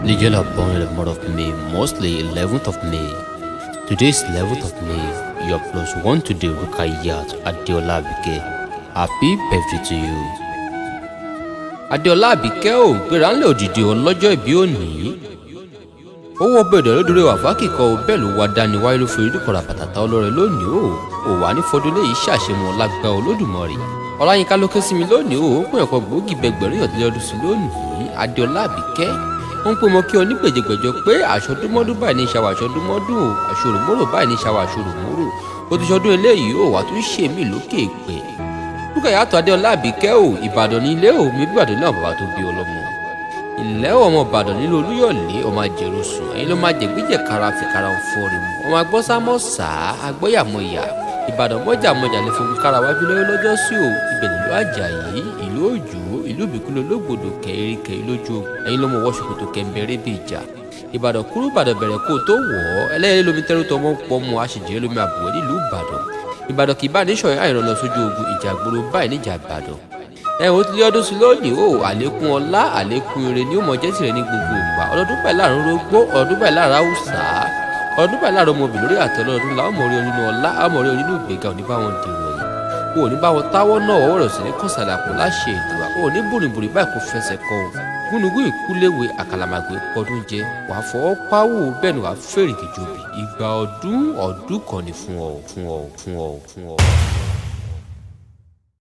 The girl are born in the month of May, mostly 11th of May. Today is 11th of May. You are plus one today, Rukayat Abike. Happy birthday to you. Adeola Abike ò gbéra ńlẹ̀ òdìdí ọlọ́jọ́ ìbí òní. Ó wọ bẹ̀rẹ̀ lódúró wàfá kíkọ́ bẹ́ẹ̀ ló wá dání wáyé ló fi ìdíkọ̀rọ̀ àbàtàtà ọlọ́rẹ̀ lónìí ó wà ní fọdún léyìí ṣàṣemọ̀ lágbá Olódùmarè. Ọláyínká ló ké sí mi lónìí ó pín ẹ̀kọ́ gbòógì bẹgbẹ̀rún ìyọ̀tẹ́lẹ́ọdún sí lónìí. Adeola Abike ó ń pè mọ́ kí ọ ní gbèjègbèjọ pé àṣọdúnmọ́dún báyìí ní ìṣàwọ̀ àṣọdúnmọ́dún o àṣòròmọ́rò báyìí ní ìṣàwọ̀ àṣòròmọ́rò ó ti ṣọdún eléyìí ó wà tún ṣe mí lókè pé Rukayat Adeola Abike o Ìbàdàn ní ilé o mi bí Ìbàdàn náà bàbá tó bí ọlọ́mọ ilẹ̀ ọmọ Ìbàdàn nílò Olúyọ̀lé ọmọ àjẹrò sùn ẹ̀yin ló máa jẹ̀gbíjẹ̀ kára fi kára fọ́ọ̀rì mu ọmọ agbọ́sámọ́sá agbọ́yàmọ̀yà Ìbàdàn mọ́jàmọ́jà lè fogun kára wájú lọ́yọ́ lọ́jọ́ sí o ibẹ̀ nílùú Àjàyí ìlú Òjò ìlú Ìbíkúnlẹ̀ Ológbòdò kẹ̀ríkẹ̀ lójú ẹ̀yin ló mọ̀ wọ́ ṣòkòtò kẹ̀mbẹ̀rẹ̀ bí ìjà Ìbàdàn kúrú Ìbàdàn bẹ̀rẹ̀ kó tó wọ̀ ọ́ ẹlẹ́yẹlé lomi tẹ́rù tọmọ pọ̀ mọ́ àṣejẹ́ lómi àbúwẹ̀ nílùú Ìbàdàn kì í bá níṣọ̀ àìrọ̀ lọ sójú ogun ìjà gbòòrò báyìí níjà Ìbàdàn ó ti lé ọdún sí lónìí ó àlékún ọlá àlékún ire ni ó mọ jẹ́ tirẹ̀ ní gbogbo ìgbà ọdọọdún báyìí láàrin orógbó ọdọọdún báyìí láàrin haúsá ọdún báyìí láàrin ọmọbìnrin lórí àtẹlẹ ọdún làwọn ọmọ orí onínú ọlá àwọn ọmọ orí onínú ìgbéga òní bá wọn dèrò ẹ̀yìn òní bá wọn táwọ́ náà ọwọ́ rẹ̀ sí ní kọ̀sàlẹ̀ àpò láṣẹ ìdùà òní bùrìbùrì báyìí kò fẹsẹ̀ kọ ò gúnugún ìkúléwé àkàlàmàgbé pọdún jẹ wàá fọwọ́ páwó bẹ́ẹ̀ ni wàá fèrè kìjọbì ìgbà ọdún kan ní fún ọ.